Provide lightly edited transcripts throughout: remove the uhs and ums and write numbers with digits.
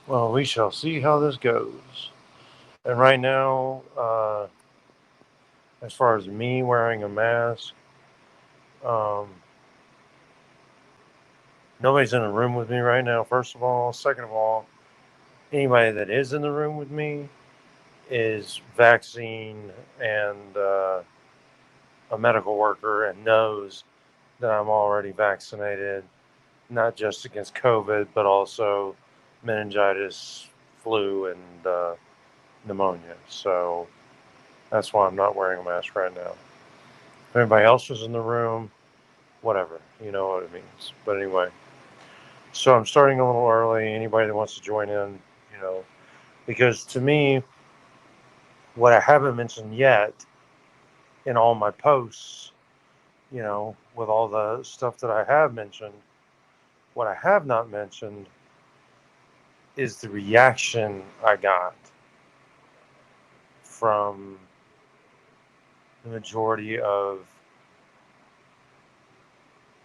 Well, we shall see how this goes. And right now, as far as me wearing a mask, um, nobody's in the room with me right now, first of all. Second of all, anybody that is in the room with me is vaccine and a medical worker and knows that I'm already vaccinated, not just against COVID, but also meningitis, flu, and pneumonia. So that's why I'm not wearing a mask right now. If anybody else was in the room, whatever, you know what it means. But anyway, so I'm starting a little early. Anybody that wants to join in, you know, because to me, what I haven't mentioned yet in all my posts, you know, with all the stuff that I have mentioned, what I have not mentioned is the reaction I got from the majority of,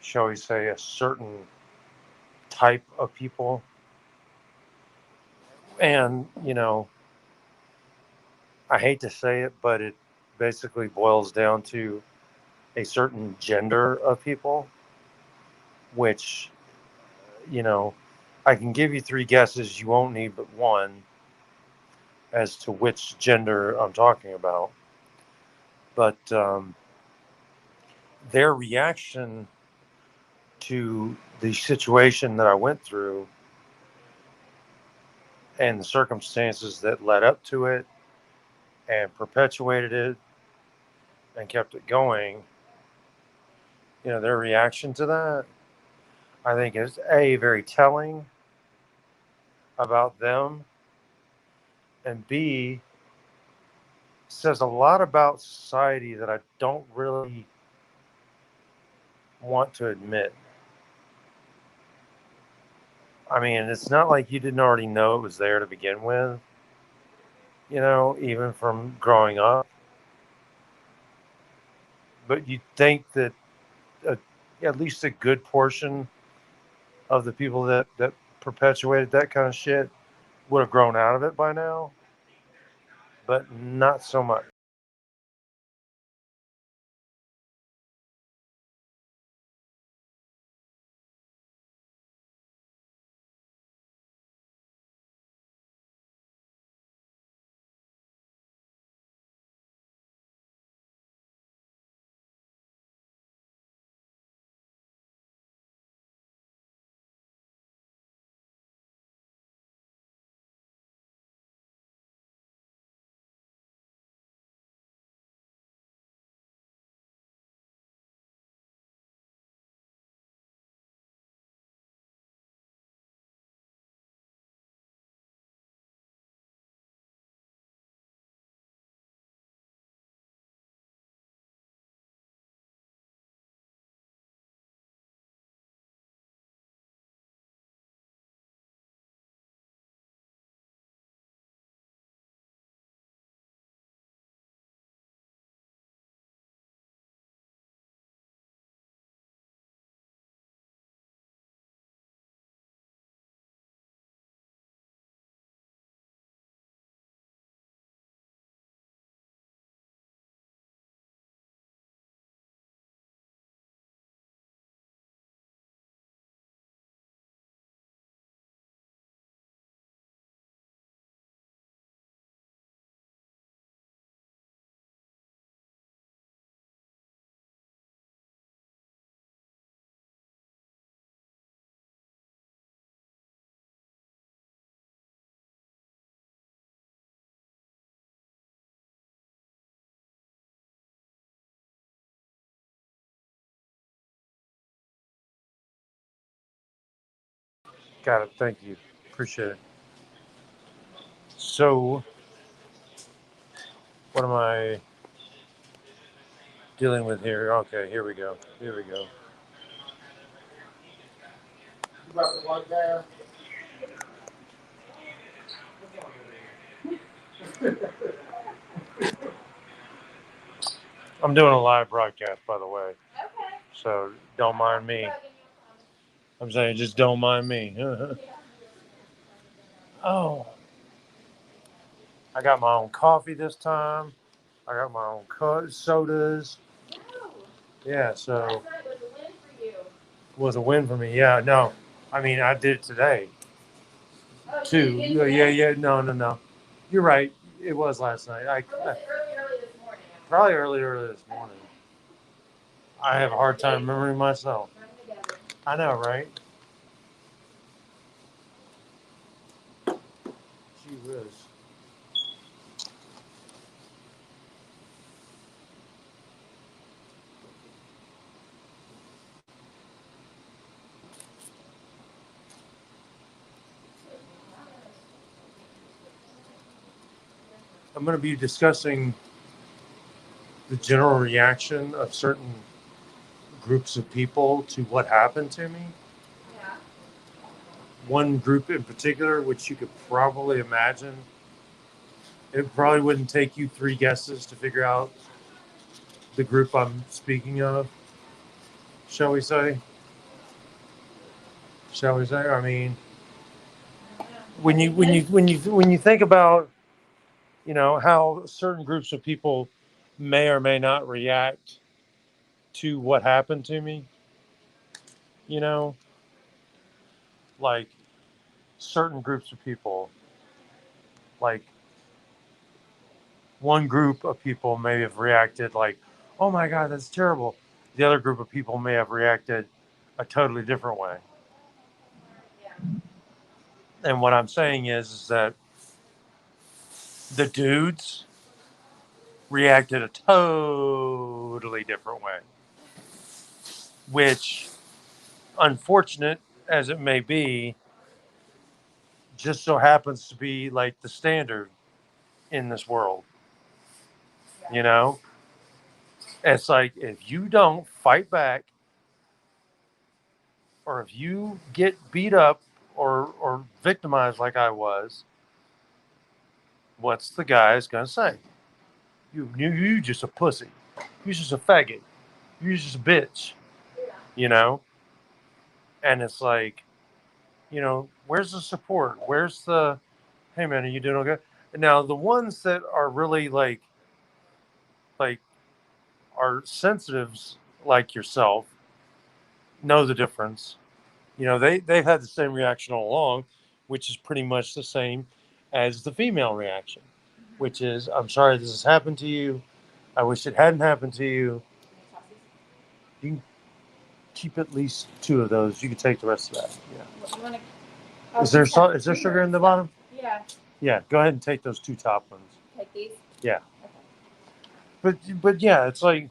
shall we say, a certain type of people. And, you know, I hate to say it, but it basically boils down to a certain gender of people, which, you know, I can give you three guesses. You won't need but one as to which gender I'm talking about. But their reaction to the situation that I went through and the circumstances that led up to it and perpetuated it and kept it going, you know, their reaction to that, I think is A, very telling about them, and B, says a lot about society that I don't really want to admit. I mean, it's not like you didn't already know it was there to begin with, you know, even from growing up. But you'd think that a, at least a good portion of the people that perpetuated that kind of shit would have grown out of it by now, but not so much. Got it. Thank you. Appreciate it. So, what am I dealing with here? Okay, here we go. Here we go. I'm doing a live broadcast, by the way. So don't mind me. I'm saying just don't mind me. Oh, I got my own coffee this time. I got my own sodas. Yeah, so Last night was a win for you. Was a win for me. Yeah, no, I mean I did it today Oh, too. you did Yeah, today? yeah, no, no, no. You're right. It was last night. Or was it early this morning? Probably early this morning. I have a hard time remembering myself. I know, right? Gee whiz. I'm going to be discussing the general reaction of certain groups of people to what happened to me. Yeah. One group in particular, which you could probably imagine, it probably wouldn't take you 3 guesses to figure out the group I'm speaking of, shall we say? Shall we say? I mean, when you think about, how certain groups of people may or may not react to what happened to me, you know, like certain groups of people, like one group of people may have reacted like, "Oh my God, that's terrible." The other group of people may have reacted a totally different way. And what I'm saying is that the dudes reacted a totally different way, which, unfortunate as it may be, just so happens to be like the standard in this world. You know, it's like if you don't fight back, or if you get beat up or victimized like I was, what's the guys gonna say? You just a pussy. You just a faggot. You just a bitch. You know, and it's like, where's the support? Where's the, hey man, are you doing okay? Now the ones that are really like are sensitives like yourself know the difference. They've had the same reaction all along, which is pretty much the same as the female reaction, which is, I'm sorry this has happened to you. I wish it hadn't happened to you. You can keep at least 2 of those. You can take the rest of that. Yeah. Is there sugar in the bottom? Yeah. Yeah. Go ahead and take those 2 top ones. Take these? Yeah. But yeah, it's like,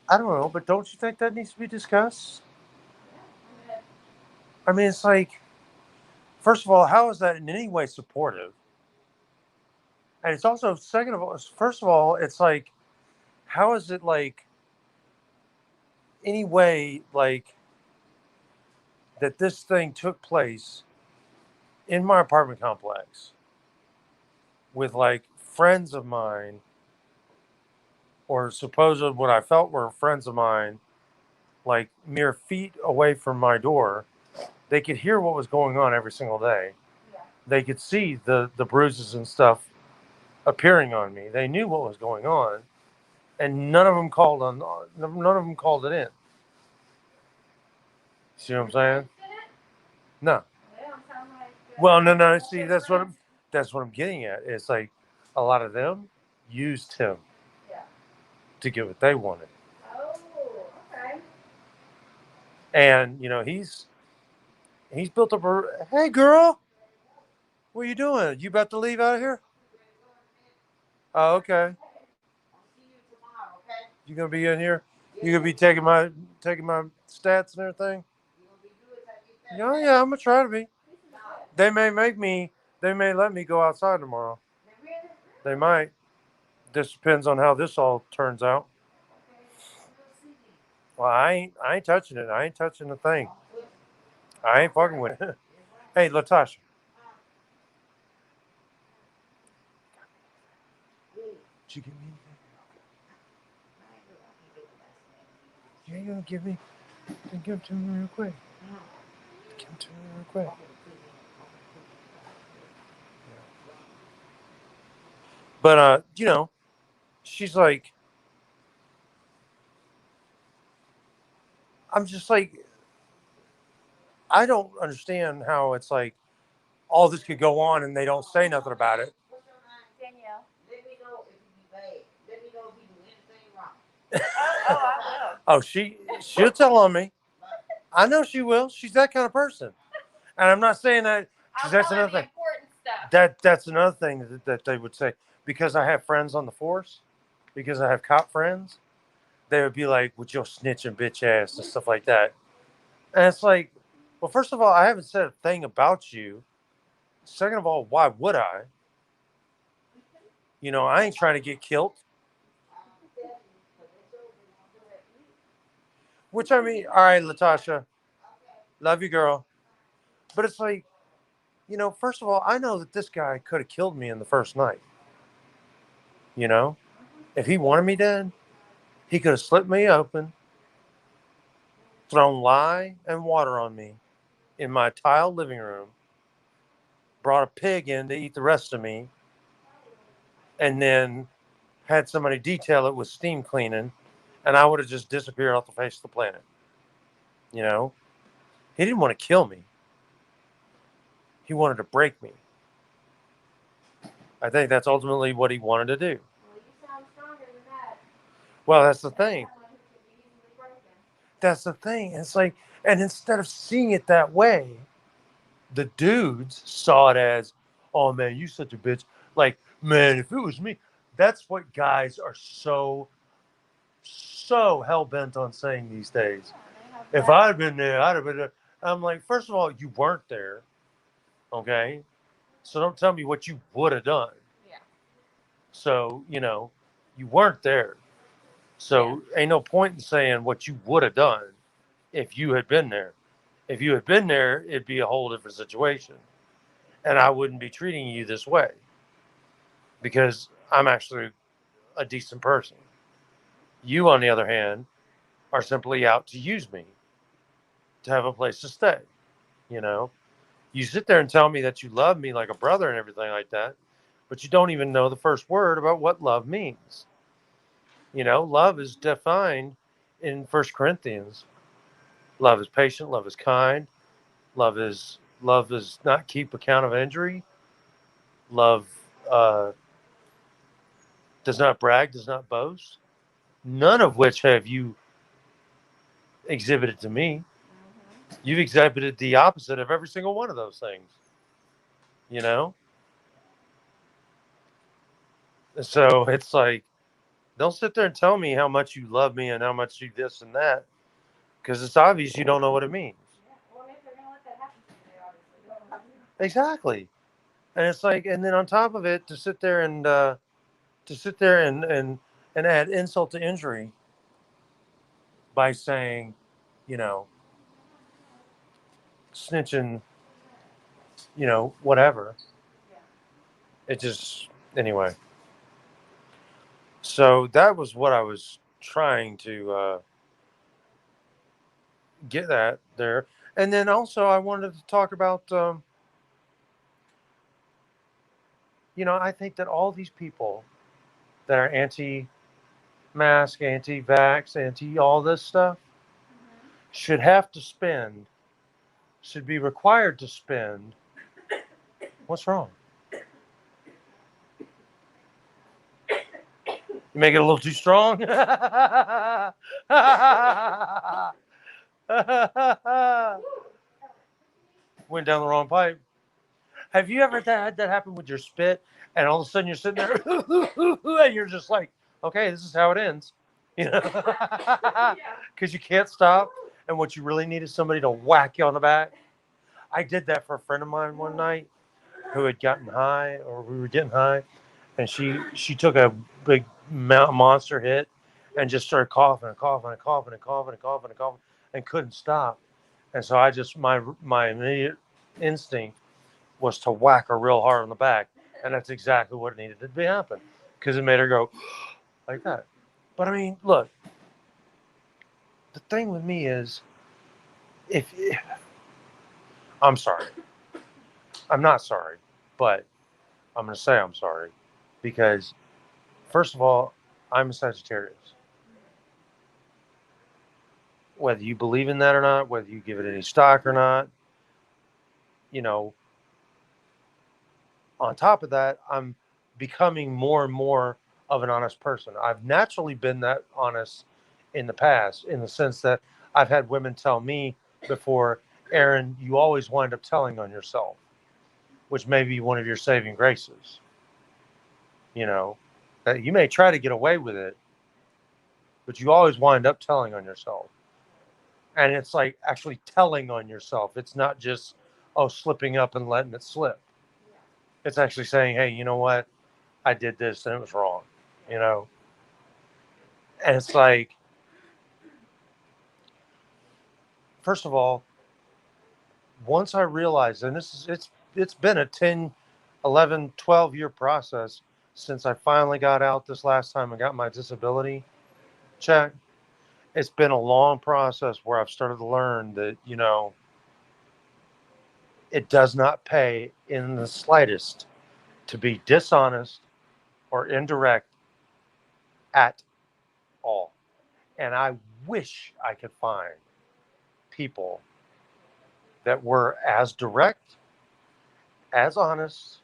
I don't know, but don't you think that needs to be discussed? I mean, it's like, first of all, how is that in any way supportive? And it's also, second of all, first of all, it's like, how is it like any way like that this thing took place in my apartment complex with like friends of mine, or supposed what I felt were friends of mine, like mere feet away from my door. They could hear what was going on every single day. They could see the bruises and stuff appearing on me. They knew what was going on, and none of them called on. None of them called it in. See what I'm saying? No. Well, no, no. See, that's what I'm getting at. It's like a lot of them used him to get what they wanted, Oh, okay. and he's built up a. Hey, girl, what are you doing? You about to leave out of here? Oh, okay. You gonna be in here? You gonna be taking my stats and everything? Yeah, yeah. I'm gonna try to be. They may make me. They may let me go outside tomorrow. They might. This depends on how this all turns out. Well, I ain't touching it. I ain't touching the thing. I ain't fucking with it. Hey, Latasha. Did you give me anything? You ain't gonna give me. Then give it to me real quick. Give it to me real quick. But she's like, I'm just like, I don't understand how it's like all this could go on and they don't say nothing about it. Danielle. Let me know if you be bad. Let me know if you do anything wrong. I Oh, she'll tell on me. I know she will. She's that kind of person. And I'm not saying that because that's another thing. Important stuff. That's another thing that they would say, because I have friends on the force, because I have cop friends. They would be like, "With your snitching bitch ass" and stuff like that. And it's like, well, first of all, I haven't said a thing about you. Second of all, why would I? I ain't trying to get killed. Which, I mean, all right, Latasha, love you, girl. But it's like, first of all, I know that this guy could have killed me in the first night. You know, if he wanted me dead, he could have slit me open, thrown lye and water on me in my tiled living room, brought a pig in to eat the rest of me, and then had somebody detail it with steam cleaning, and I would have just disappeared off the face of the planet. You know, he didn't want to kill me. He wanted to break me. I think that's ultimately what he wanted to do. Well, you sound stronger than that. Well, that's the thing. Someone who can be easily broken. That's the thing. It's like, and instead of seeing it that way, the dudes saw it as, oh man, you such a bitch. Like, man, if it was me, that's what guys are so hell bent on saying these days. If I'd have been there, I'd have been there. I'm like, first of all, you weren't there. Okay. So don't tell me what you would have done. Yeah. So, you weren't there. So ain't no point in saying what you would have done if you had been there. If you had been there, it'd be a whole different situation. And I wouldn't be treating you this way because I'm actually a decent person. You, on the other hand, are simply out to use me to have a place to stay. You know, you sit there and tell me that you love me like a brother and everything like that, but you don't even know the first word about what love means. Love is defined in First Corinthians. Love is patient, love is kind, love is not keep account of injury. Love uh, does not brag, does not boast. None of which have you exhibited to me. You've exhibited the opposite of every single one of those things. You know, so it's like, don't sit there and tell me how much you love me and how much you this and that, because it's obvious you don't know what it means. Yeah. Well, if they're gonna let that happen to you, they obviously don't love you. Exactly. And it's like, and then on top of it, to sit there and add insult to injury by saying, you know, snitching, whatever. Yeah. It just, anyway. So that was what I was trying to get at there. And then also, I wanted to talk about, I think that all these people that are anti mask, anti vax, anti all this stuff should have to spend, should be required to spend. What's wrong? You make it a little too strong? Went down the wrong pipe. Have you ever had that happen with your spit, and all of a sudden you're sitting there, and you're just like, okay, this is how it ends, Yeah. because you can't stop, and what you really need is somebody to whack you on the back. I did that for a friend of mine one night who had gotten high, or we were getting high, and she took a big monster hit, and just started coughing and coughing and coughing and coughing and coughing and coughing, and couldn't stop. And so I just my immediate instinct was to whack her real hard on the back, and that's exactly what needed to be happen, because it made her go like that. But I mean, look, the thing with me is, if I'm sorry, I'm not sorry, but I'm going to say I'm sorry. Because, first of all, I'm a Sagittarius. Whether you believe in that or not, whether you give it any stock or not, you know, on top of that, I'm becoming more and more of an honest person. I've naturally been that honest in the past, in the sense that I've had women tell me before, Aaron, you always wind up telling on yourself, which may be one of your saving graces. You know, that you may try to get away with it, but you always wind up telling on yourself. And it's like actually telling on yourself. It's not just, oh, slipping up and letting it slip. It's actually saying, hey, you know what? I did this and it was wrong, you know? And it's like, first of all, once I realized, and it's been a 10, 11, 12 year process since I finally got out this last time and got my disability check. It's been a long process where I've started to learn that, you know, it does not pay in the slightest to be dishonest or indirect at all. And I wish I could find people that were as direct, as honest,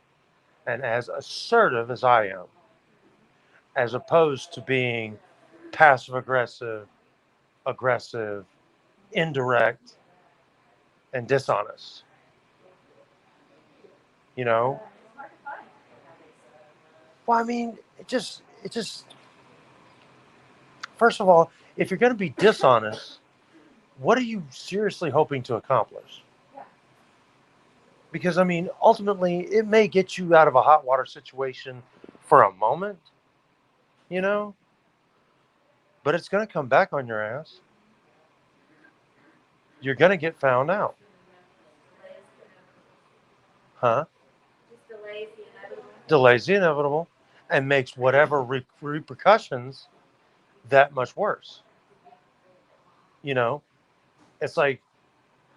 and as assertive as I am, as opposed to being passive aggressive, aggressive, indirect, and dishonest. You know? Well, I mean, it just, first of all, if you're going to be dishonest, what are you seriously hoping to accomplish? Because, I mean, ultimately, it may get you out of a hot water situation for a moment, you know, but it's going to come back on your ass. You're going to get found out. Huh? Just delays the inevitable. Delays the inevitable and makes whatever repercussions that much worse. You know, it's like,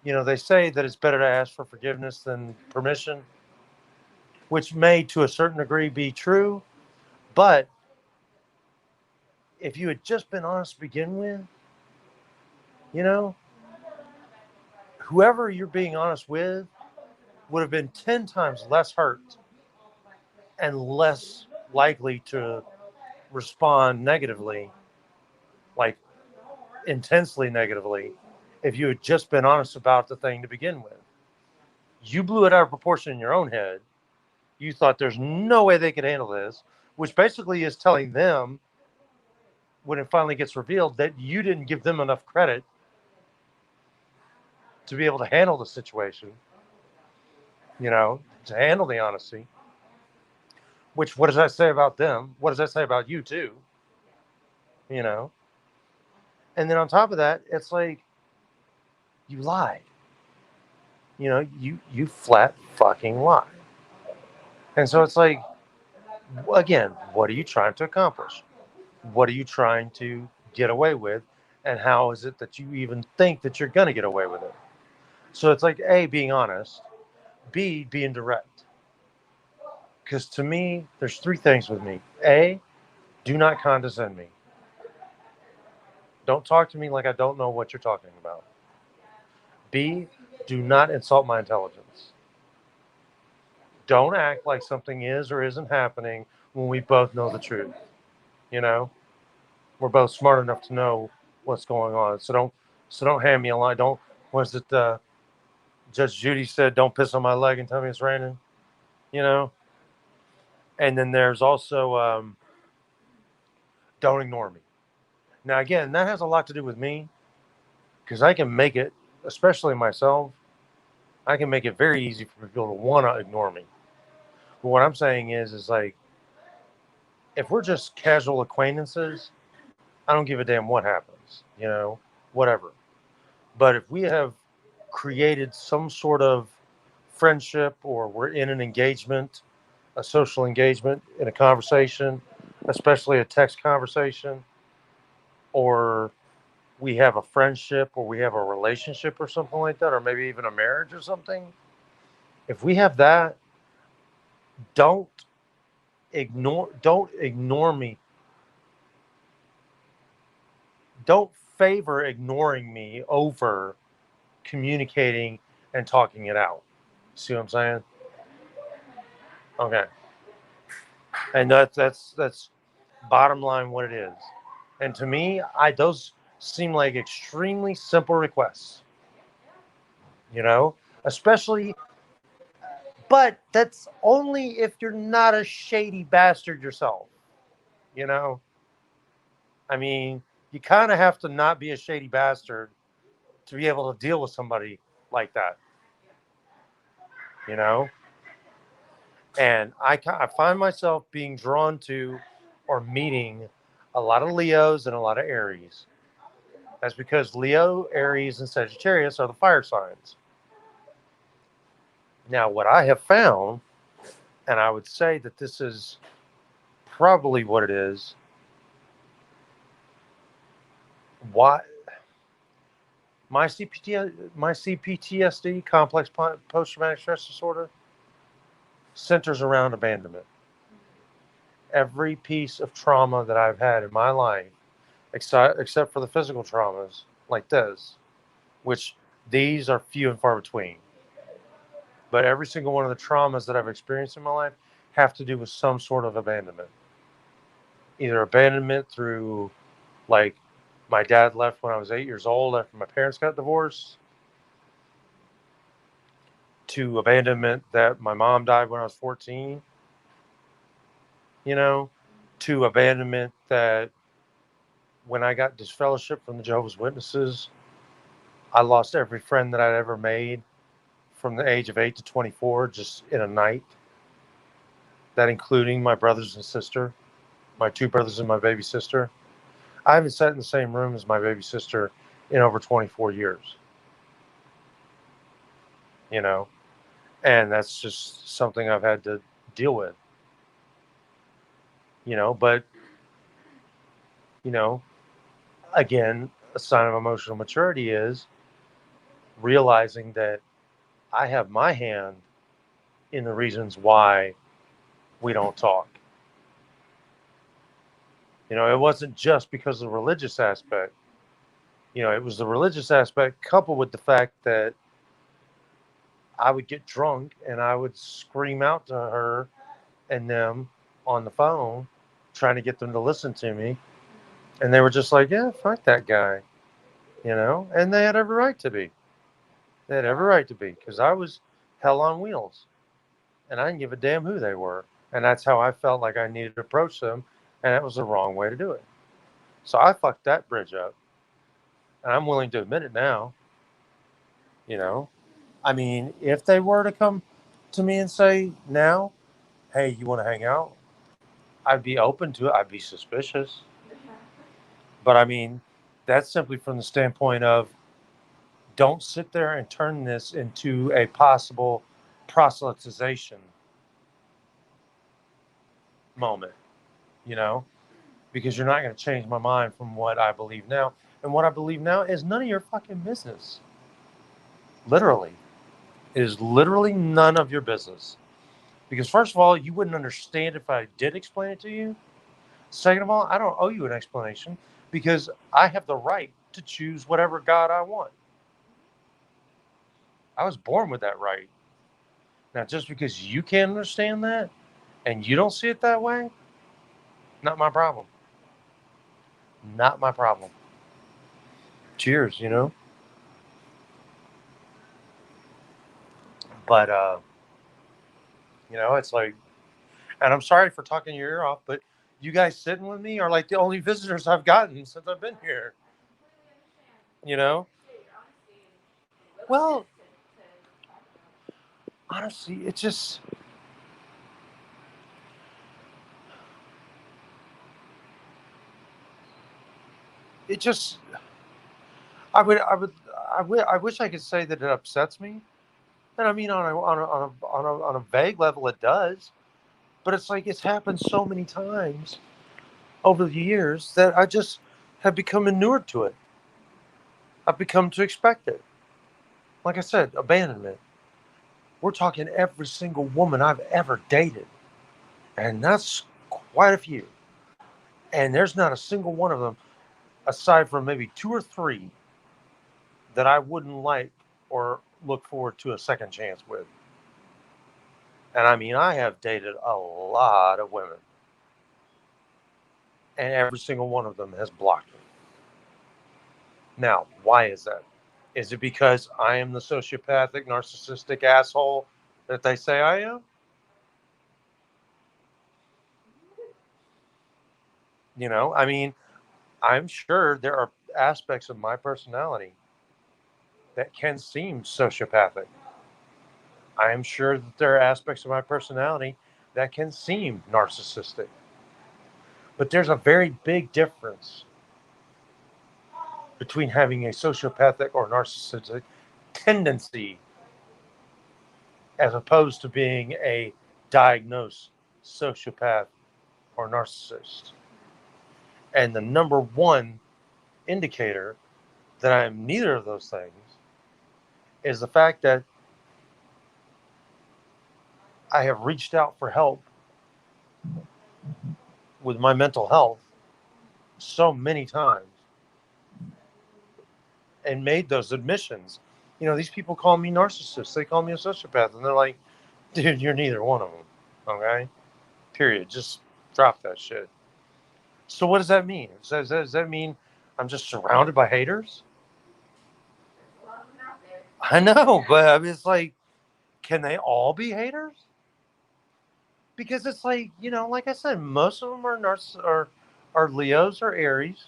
you know, they say that it's better to ask for forgiveness than permission, which may to a certain degree be true. But if you had just been honest to begin with, you know, whoever you're being honest with would have been 10 times less hurt and less likely to respond negatively, like intensely negatively, if you had just been honest about the thing to begin with. You blew it out of proportion in your own head. You thought there's no way they could handle this, which basically is telling them when it finally gets revealed that you didn't give them enough credit to be able to handle the situation, you know, to handle the honesty. Which, what does that say about them? What does that say about you, too? You know? And then on top of that, it's like, you lied. You know, you flat fucking lied. And so it's like, again, what are you trying to accomplish? What are you trying to get away with? And how is it that you even think that you're going to get away with it? So it's like, A, being honest, B, being direct. Because to me, there's three things with me. A, do not condescend me. Don't talk to me like I don't know what you're talking about. B, do not insult my intelligence. Don't act like something is or isn't happening when we both know the truth. You know, we're both smart enough to know what's going on. So don't hand me a line. Don't, was it Judge Judy said, don't piss on my leg and tell me it's raining, you know? And then there's also don't ignore me. Now, again, that has a lot to do with me because I can make it, especially myself, I can make it very easy for people to want to ignore me. But what I'm saying is like, if we're just casual acquaintances, I don't give a damn what happens, you know, whatever. But if we have created some sort of friendship or we're in an engagement, a social engagement in a conversation, especially a text conversation, or we have a friendship or we have a relationship or something like that, or maybe even a marriage or something, if we have that, don't don't ignore me. Don't favor ignoring me over communicating and talking it out. See what I'm saying? Okay. And that's bottom line what it is. And to me, I those seem like extremely simple requests, you know, especially, but that's only if you're not a shady bastard yourself, you know. I mean, you kind of have to not be a shady bastard to be able to deal with somebody like that, you know. And I find myself being drawn to or meeting a lot of Leos and a lot of Aries. That's because Leo, Aries, and Sagittarius are the fire signs. Now, what I have found, and I would say that this is probably what it is, why my CPTSD, complex post traumatic stress disorder, centers around abandonment. Every piece of trauma that I've had in my life, except for the physical traumas like this, which these are few and far between. But every single one of the traumas that I've experienced in my life have to do with some sort of abandonment. Either abandonment through, like, my dad left when I was 8 years old after my parents got divorced, to abandonment that my mom died when I was 14, you know, to abandonment that when I got disfellowship from the Jehovah's Witnesses, I lost every friend that I'd ever made from the age of 8 to 24 just in a night. That including my brothers and sister, my two brothers and my baby sister. I haven't sat in the same room as my baby sister in over 24 years, you know, and that's just something I've had to deal with, you know, but, you know, again, a sign of emotional maturity is realizing that I have my hand in the reasons why we don't talk. You know, it wasn't just because of the religious aspect. You know, it was the religious aspect coupled with the fact that I would get drunk and I would scream out to her and them on the phone, trying to get them to listen to me. And they were just like, yeah, fuck that guy, you know? And they had every right to be. They had every right to be because I was hell on wheels and I didn't give a damn who they were. And that's how I felt like I needed to approach them. And that was the wrong way to do it. So I fucked that bridge up. And I'm willing to admit it now, you know? I mean, if they were to come to me and say now, hey, you want to hang out? I'd be open to it. I'd be suspicious. But I mean, that's simply from the standpoint of don't sit there and turn this into a possible proselytization moment, you know, because you're not going to change my mind from what I believe now. And what I believe now is none of your fucking business. Literally. It is literally none of your business. Because, first of all, you wouldn't understand if I did explain it to you. Second of all, I don't owe you an explanation because I have the right to choose whatever God I want. I was born with that right. Now, just because you can't understand that and you don't see it that way, not my problem. Not my problem. Cheers, you know? But, you know, it's like, and I'm sorry for talking your ear off, but you guys sitting with me are like the only visitors I've gotten since I've been here, you know? Well, honestly, it just, I wish I could say that it upsets me. And I mean, on a vague level, it does. But it's like it's happened so many times over the years that I just have become inured to it. I've become to expect it. Like I said, abandonment. We're talking every single woman I've ever dated And that's quite a few. And there's not a single one of them, aside from maybe two or three, that I wouldn't like or look forward to a second chance with. And I mean, I have dated a lot of women, and every single one of them has blocked me. Now, why is that? Is it because I am the sociopathic, narcissistic asshole that they say I am? I mean, I'm sure there are aspects of my personality that can seem sociopathic. I am sure that there are aspects of my personality that can seem narcissistic. But there's a very big difference between having a sociopathic or narcissistic tendency as opposed to being a diagnosed sociopath or narcissist. And the number one indicator that I'm neither of those things is the fact that I have reached out for help with my mental health so many times and made those admissions. These people call me narcissists. They call me a sociopath. And they're like, dude, you're neither one of them. Okay? Period. Just drop that shit. So what does that mean? Does that mean I'm just surrounded by haters? I know, but I mean, it's like, can they all be haters? Because it's like, like I said, most of them are Leos or Aries.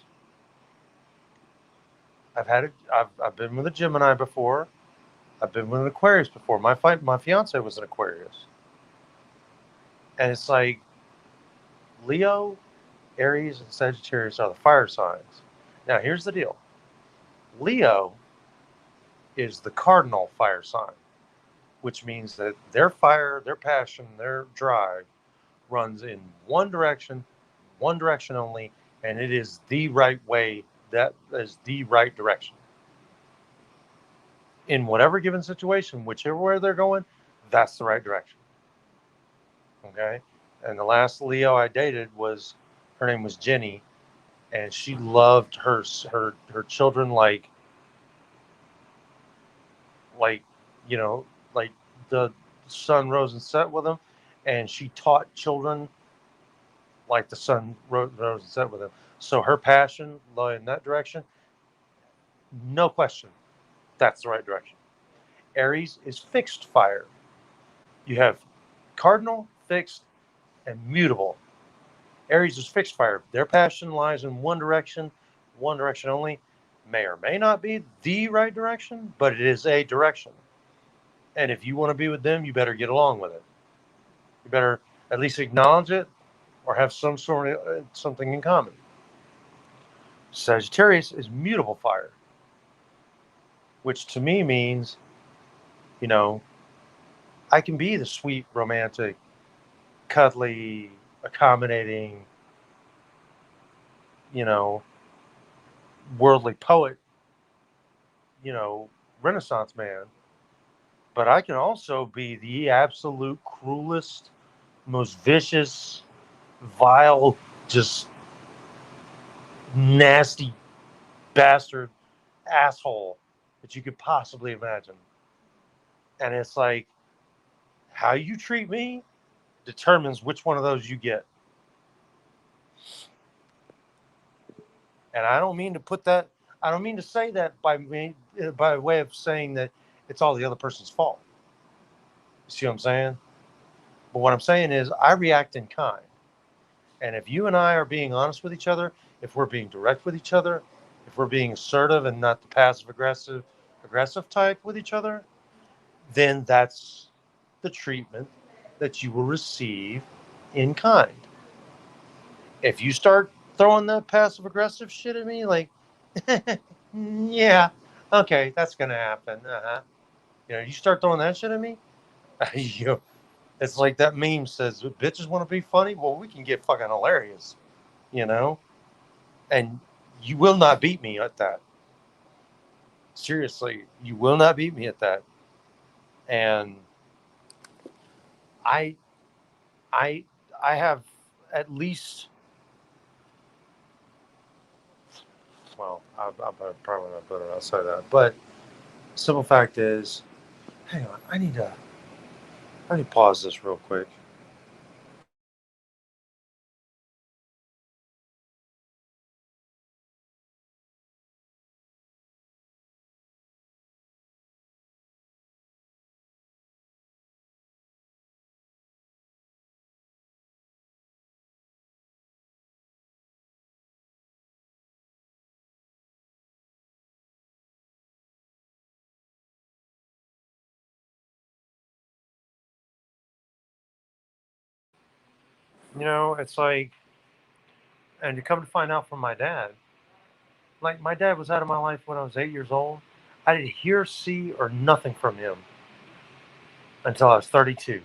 I've been with a Gemini before. I've been with an Aquarius before. My fiance was an Aquarius, and it's like Leo, Aries, and Sagittarius are the fire signs. Now here's the deal: Leo is the cardinal fire sign, which means that their fire, their passion, their drive runs in one direction only, and it is the right way. That is the right direction. In whatever given situation, whichever way they're going, that's the right direction. Okay. And the last Leo I dated her name was Jenny, and she loved her children like you know like the sun rose and set with them, and she taught children like the sun rose and set with them. So her passion lay in that direction, no question. That's the right direction. Aries is fixed fire. You have cardinal, fixed, and mutable. Aries is fixed fire. Their passion lies in one direction only. May or may not be the right direction, but it is a direction. And if you want to be with them, you better get along with it. You better at least acknowledge it or have some sort of something in common. Sagittarius is mutable fire, which to me means, you know, I can be the sweet, romantic, cuddly, accommodating, you know, worldly poet, you know, Renaissance man, but I can also be the absolute cruelest, most vicious, vile, just nasty bastard asshole that you could possibly imagine. And it's like, how you treat me determines which one of those you get. And I don't mean to I don't mean to say that by way of saying that it's all the other person's fault. You see what I'm saying? But what I'm saying is I react in kind. And if you and I are being honest with each other, if we're being direct with each other, if we're being assertive and not the passive aggressive type with each other, then that's the treatment that you will receive in kind. If you start throwing that passive aggressive shit at me, like, yeah, okay, that's gonna happen. Uh-huh. You start throwing that shit at me, you, it's like that meme says, "Bitches want to be funny." Well, we can get fucking hilarious, you know, and you will not beat me at that. Seriously, you will not beat me at that. And I, I, I have at least, well, I probably not better not say that, but simple fact is, hang on, I need to pause this real quick. It's like, and to come to find out from my dad, like my dad was out of my life when I was 8 years old. I didn't hear, see, or nothing from him until I was 32.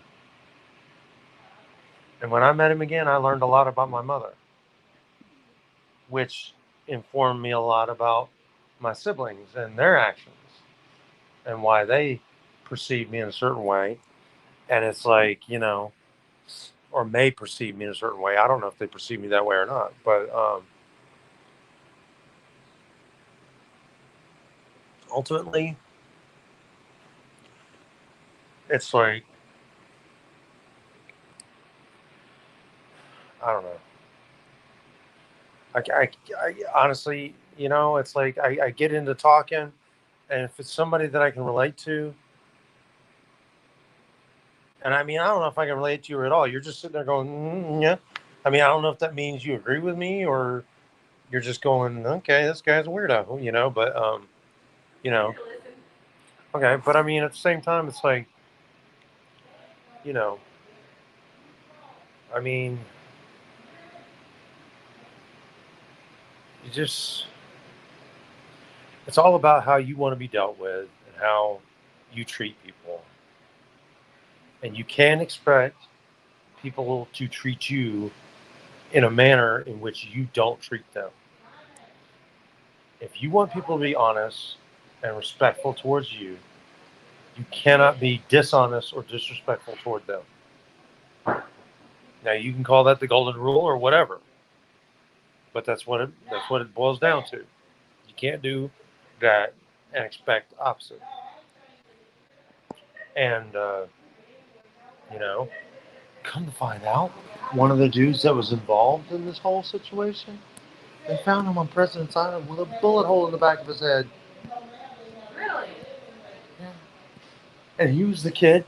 And when I met him again, I learned a lot about my mother, which informed me a lot about my siblings and their actions and why they perceive me in a certain way. And it's like, or may perceive me in a certain way. I don't know if they perceive me that way or not. But ultimately, it's like, I don't know. I honestly, it's like I get into talking, and if it's somebody that I can relate to, and I mean, I don't know if I can relate to you at all. You're just sitting there going, yeah. I mean, I don't know if that means you agree with me or you're just going, okay, this guy's a weirdo, but, you know, okay. But I mean, at the same time, it's like, you know, I mean, you just, it's all about how you want to be dealt with and how you treat people. And you can't expect people to treat you in a manner in which you don't treat them. If you want people to be honest and respectful towards you, you cannot be dishonest or disrespectful toward them. Now you can call that the golden rule or whatever, but that's what it boils down to. You can't do that and expect opposite. And you know, come to find out, one of the dudes that was involved in this whole situation, they found him on President's Island with a bullet hole in the back of his head. Really? Yeah. And he was the kid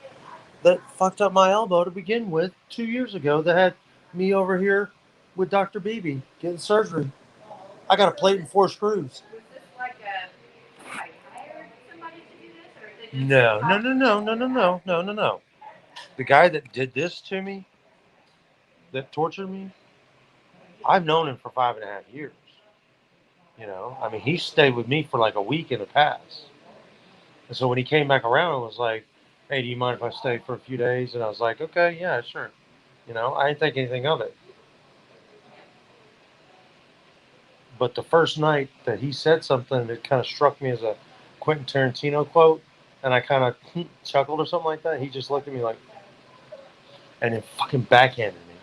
that fucked up my elbow to begin with 2 years ago. That had me over here with Dr. Beebe getting surgery. I got a plate and four screws. Was this like I hired somebody to do this, or is it just No, no, no, no, no, no, no, no, no, no. The guy that did this to me, that tortured me, I've known him for 5.5 years. I mean, he stayed with me for like a week in the past. And so when he came back around, it was like, hey, do you mind if I stay for a few days? And I was like, okay, yeah, sure. I didn't think anything of it. But the first night that he said something that kind of struck me as a Quentin Tarantino quote, and I kind of chuckled or something like that, he just looked at me like, and then fucking backhanded me.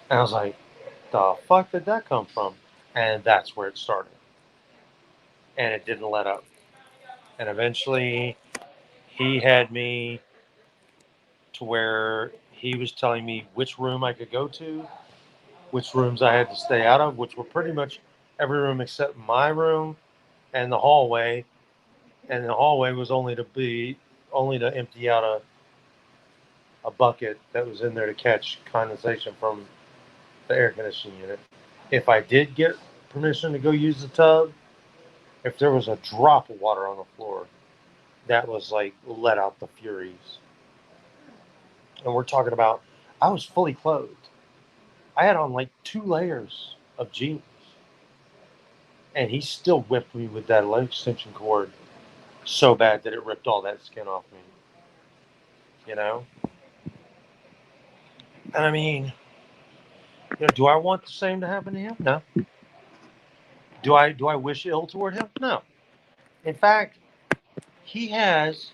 And I was like, the fuck did that come from? And that's where it started. And it didn't let up. And eventually he had me to where he was telling me which room I could go to, which rooms I had to stay out of, which were pretty much every room except my room and the hallway. And the hallway was only to empty out a bucket that was in there to catch condensation from the air conditioning unit. If I did get permission to go use the tub, if there was a drop of water on the floor, that was like let out the furies. And we're talking about, I was fully clothed. I had on like 2 layers of jeans, and he still whipped me with that leg extension cord so bad that it ripped all that skin off me. You know, and I mean, do I want the same to happen to him? No. Do I wish ill toward him? No. In fact, he has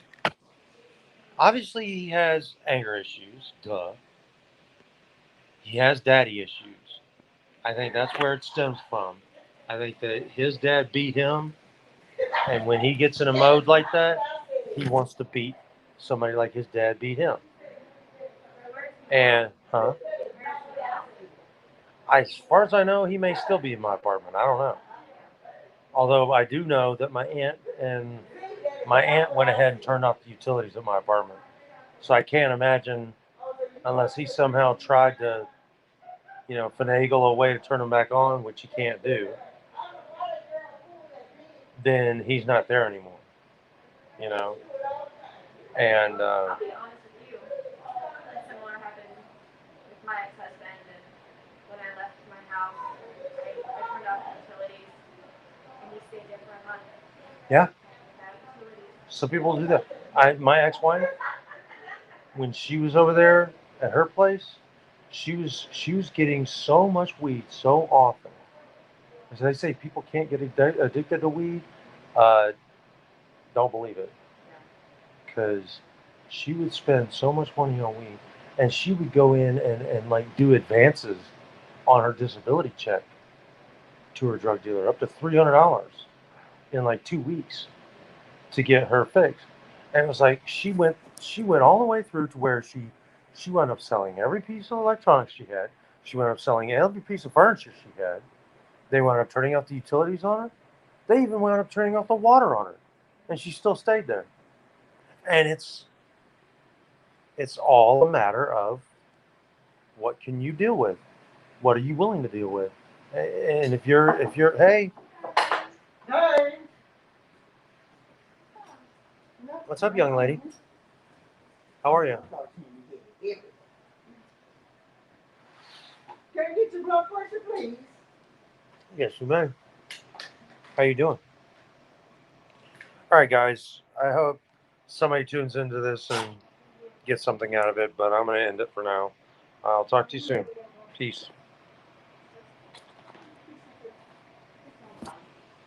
obviously he has anger issues. Duh. He has daddy issues. I think that's where it stems from. I think that his dad beat him, and when he gets in a mode like that, he wants to beat somebody like his dad beat him. And, as far as I know, he may still be in my apartment. I don't know. Although I do know that my aunt went ahead and turned off the utilities at my apartment. So I can't imagine, unless he somehow tried to, finagle a way to turn them back on, which he can't do, then he's not there anymore. You know, and I'll be honest with you. Something similar happened with my ex-husband, and when I left my house, I turned off the utilities, and he stayed there for a month. yeah, Without utilities. some people do that. My ex-wife, when she was over there at her place, she was getting so much weed so often. As they say, people can't get addicted to weed. Uh, don't believe it, because she would spend so much money on weed, and she would go in and like do advances on her disability check to her drug dealer, up to $300 in like 2 weeks to get her fixed. And it was like she went all the way through to where she wound up selling every piece of electronics she had. She wound up selling every piece of furniture she had. They wound up turning off the utilities on her. They even wound up turning off the water on her, and she still stayed there. And it's all a matter of what can you deal with, what are you willing to deal with, and if you're hey, Hey. what's up, young lady? How are you? Can I get your blood pressure, please? Yes, you may. How you doing? All right, guys. I hope somebody tunes into this and gets something out of it, but I'm going to end it for now. I'll talk to you soon. Peace.